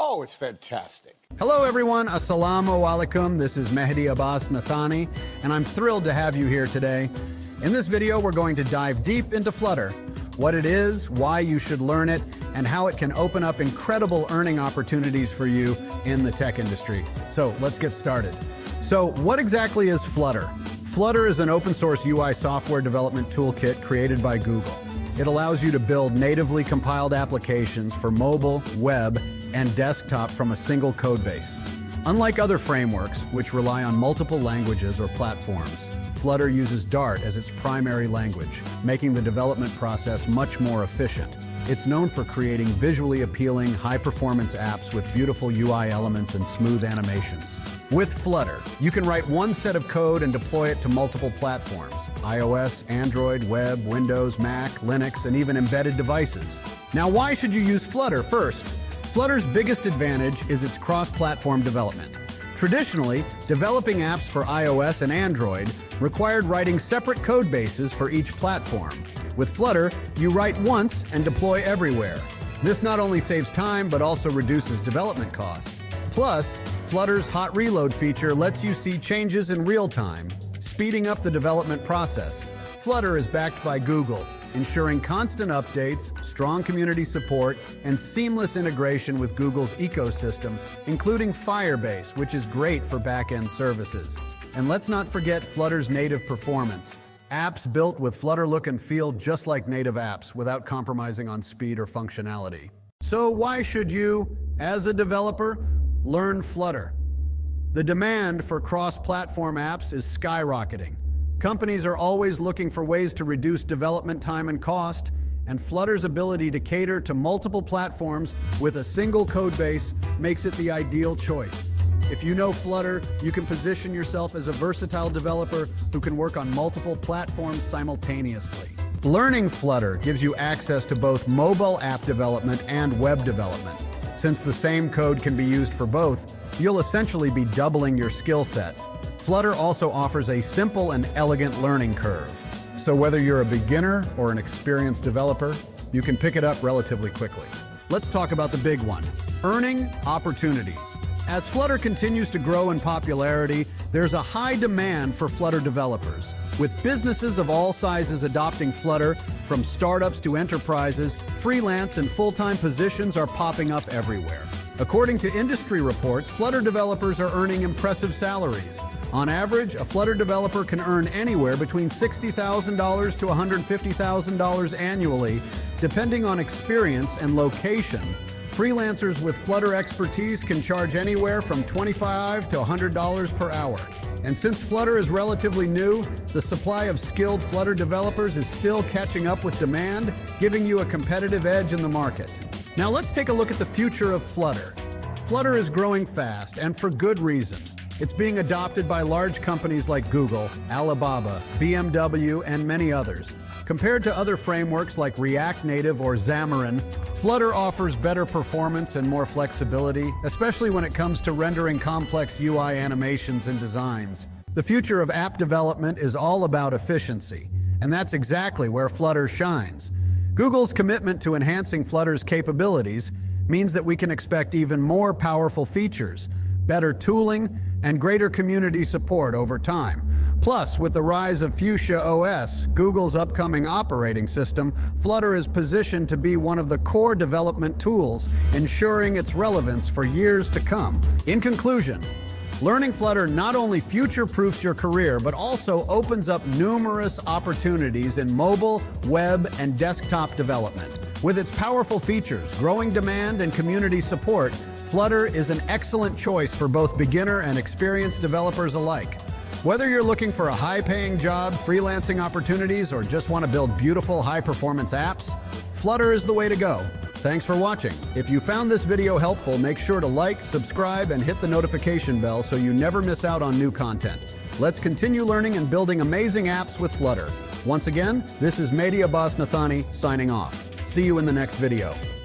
Oh, it's fantastic. Hello everyone, Assalamu alaikum. This is Mehdi Abbas Nathani, and I'm thrilled to have you here today. In this video, we're going to dive deep into Flutter, what it is, why you should learn it, and how it can open up incredible earning opportunities for you in the tech industry. So let's get started. So what exactly is Flutter? Flutter is an open source UI software development toolkit created by Google. It allows you to build natively compiled applications for mobile, web, and desktop from a single code base. Unlike other frameworks, which rely on multiple languages or platforms, Flutter uses Dart as its primary language, making the development process much more efficient. It's known for creating visually appealing, high-performance apps with beautiful UI elements and smooth animations. With Flutter, you can write one set of code and deploy it to multiple platforms: iOS, Android, web, Windows, Mac, Linux, and even embedded devices. Now, why should you use Flutter first? Flutter's biggest advantage is its cross-platform development. Traditionally, developing apps for iOS and Android required writing separate code bases for each platform. With Flutter, you write once and deploy everywhere. This not only saves time, but also reduces development costs. Plus, Flutter's hot reload feature lets you see changes in real time, speeding up the development process. Flutter is backed by Google, ensuring constant updates, strong community support, and seamless integration with Google's ecosystem, including Firebase, which is great for back-end services. And let's not forget Flutter's native performance. Apps built with Flutter look and feel just like native apps without compromising on speed or functionality. So why should you, as a developer, learn Flutter? The demand for cross-platform apps is skyrocketing. Companies are always looking for ways to reduce development time and cost, and Flutter's ability to cater to multiple platforms with a single code base makes it the ideal choice. If you know Flutter, you can position yourself as a versatile developer who can work on multiple platforms simultaneously. Learning Flutter gives you access to both mobile app development and web development. Since the same code can be used for both, you'll essentially be doubling your skill set. Flutter also offers a simple and elegant learning curve. So whether you're a beginner or an experienced developer, you can pick it up relatively quickly. Let's talk about the big one: earning opportunities. As Flutter continues to grow in popularity, there's a high demand for Flutter developers. With businesses of all sizes adopting Flutter, from startups to enterprises, freelance and full-time positions are popping up everywhere. According to industry reports, Flutter developers are earning impressive salaries. On average, a Flutter developer can earn anywhere between $60,000 to $150,000 annually, depending on experience and location. Freelancers with Flutter expertise can charge anywhere from $25 to $100 per hour. And since Flutter is relatively new, the supply of skilled Flutter developers is still catching up with demand, giving you a competitive edge in the market. Now let's take a look at the future of Flutter. Flutter is growing fast, and for good reason. It's being adopted by large companies like Google, Alibaba, BMW, and many others. Compared to other frameworks like React Native or Xamarin, Flutter offers better performance and more flexibility, especially when it comes to rendering complex UI animations and designs. The future of app development is all about efficiency, and that's exactly where Flutter shines. Google's commitment to enhancing Flutter's capabilities means that we can expect even more powerful features, better tooling, and greater community support over time. Plus, with the rise of Fuchsia OS, Google's upcoming operating system, Flutter is positioned to be one of the core development tools, ensuring its relevance for years to come. In conclusion, learning Flutter not only future-proofs your career, but also opens up numerous opportunities in mobile, web, and desktop development. With its powerful features, growing demand, and community support, Flutter is an excellent choice for both beginner and experienced developers alike. Whether you're looking for a high-paying job, freelancing opportunities, or just want to build beautiful, high-performance apps, Flutter is the way to go. Thanks for watching. If you found this video helpful, make sure to like, subscribe, and hit the notification bell so you never miss out on new content. Let's continue learning and building amazing apps with Flutter. Once again, this is Mehdi Abbas Nathani signing off. See you in the next video.